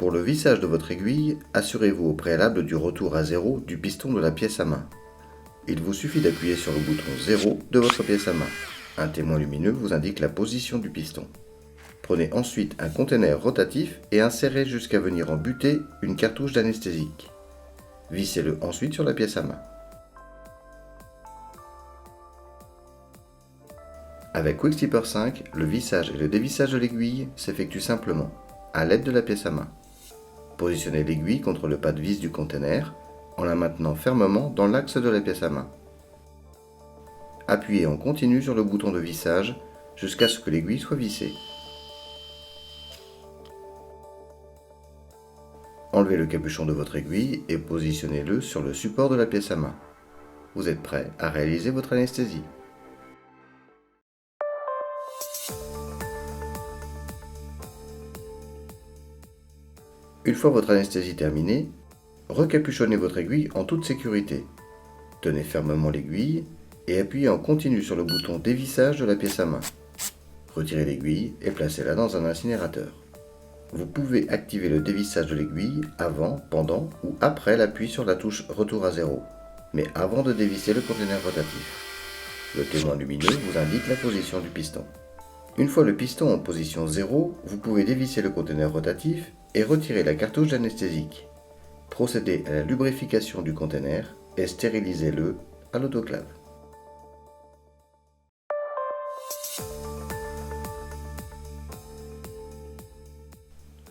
Pour le vissage de votre aiguille, assurez-vous au préalable du retour à 0 du piston de la pièce à main. Il vous suffit d'appuyer sur le bouton 0 de votre pièce à main. Un témoin lumineux vous indique la position du piston. Prenez ensuite un conteneur rotatif et insérez jusqu'à venir en buter une cartouche d'anesthésique. Vissez-le ensuite sur la pièce à main. Avec Quick Slipper 5, le vissage et le dévissage de l'aiguille s'effectuent simplement, à l'aide de la pièce à main. Positionnez l'aiguille contre le pas de vis du conteneur en la maintenant fermement dans l'axe de la pièce à main. Appuyez en continu sur le bouton de vissage jusqu'à ce que l'aiguille soit vissée. Enlevez le capuchon de votre aiguille et positionnez-le sur le support de la pièce à main. Vous êtes prêt à réaliser votre anesthésie. Une fois votre anesthésie terminée, recapuchonnez votre aiguille en toute sécurité. Tenez fermement l'aiguille et appuyez en continu sur le bouton dévissage de la pièce à main. Retirez l'aiguille et placez-la dans un incinérateur. Vous pouvez activer le dévissage de l'aiguille avant, pendant ou après l'appui sur la touche retour à 0, mais avant de dévisser le conteneur rotatif. Le témoin lumineux vous indique la position du piston. Une fois le piston en position 0, vous pouvez dévisser le conteneur rotatif et retirer la cartouche d'anesthésique. Procédez à la lubrification du conteneur et stérilisez-le à l'autoclave.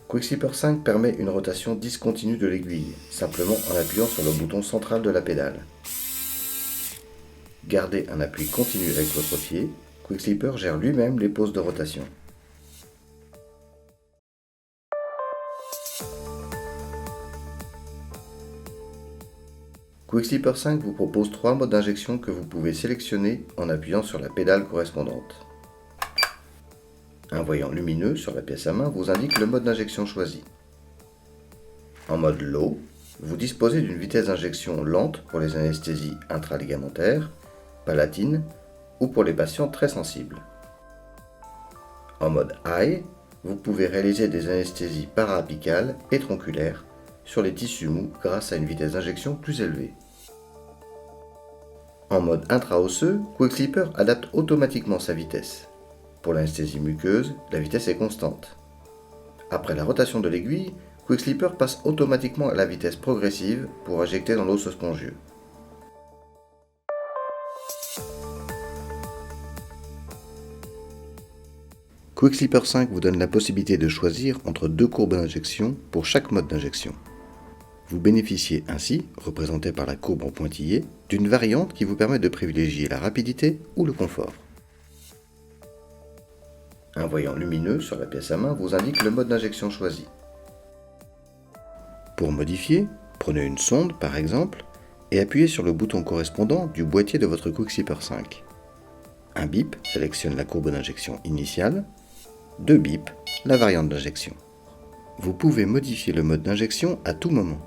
Quick Slipper 5 permet une rotation discontinue de l'aiguille, simplement en appuyant sur le bouton central de la pédale. Gardez un appui continu avec votre pied. Quick Slipper gère lui-même les pauses de rotation. Quick Slipper 5 vous propose 3 modes d'injection que vous pouvez sélectionner en appuyant sur la pédale correspondante. Un voyant lumineux sur la pièce à main vous indique le mode d'injection choisi. En mode low, vous disposez d'une vitesse d'injection lente pour les anesthésies intraligamentaires, palatines ou pour les patients très sensibles. En mode high, vous pouvez réaliser des anesthésies para-apicales et tronculaires sur les tissus mous grâce à une vitesse d'injection plus élevée. En mode intraosseux, Quick Slipper adapte automatiquement sa vitesse. Pour l'anesthésie muqueuse, la vitesse est constante. Après la rotation de l'aiguille, Quick Slipper passe automatiquement à la vitesse progressive pour injecter dans l'os spongieux. Quick Slipper 5 vous donne la possibilité de choisir entre 2 courbes d'injection pour chaque mode d'injection. Vous bénéficiez ainsi, représenté par la courbe en pointillé, d'une variante qui vous permet de privilégier la rapidité ou le confort. Un voyant lumineux sur la pièce à main vous indique le mode d'injection choisi. Pour modifier, prenez une sonde par exemple et appuyez sur le bouton correspondant du boîtier de votre Quick Slipper 5. Un bip sélectionne la courbe d'injection initiale, 2 bips la variante d'injection. Vous pouvez modifier le mode d'injection à tout moment.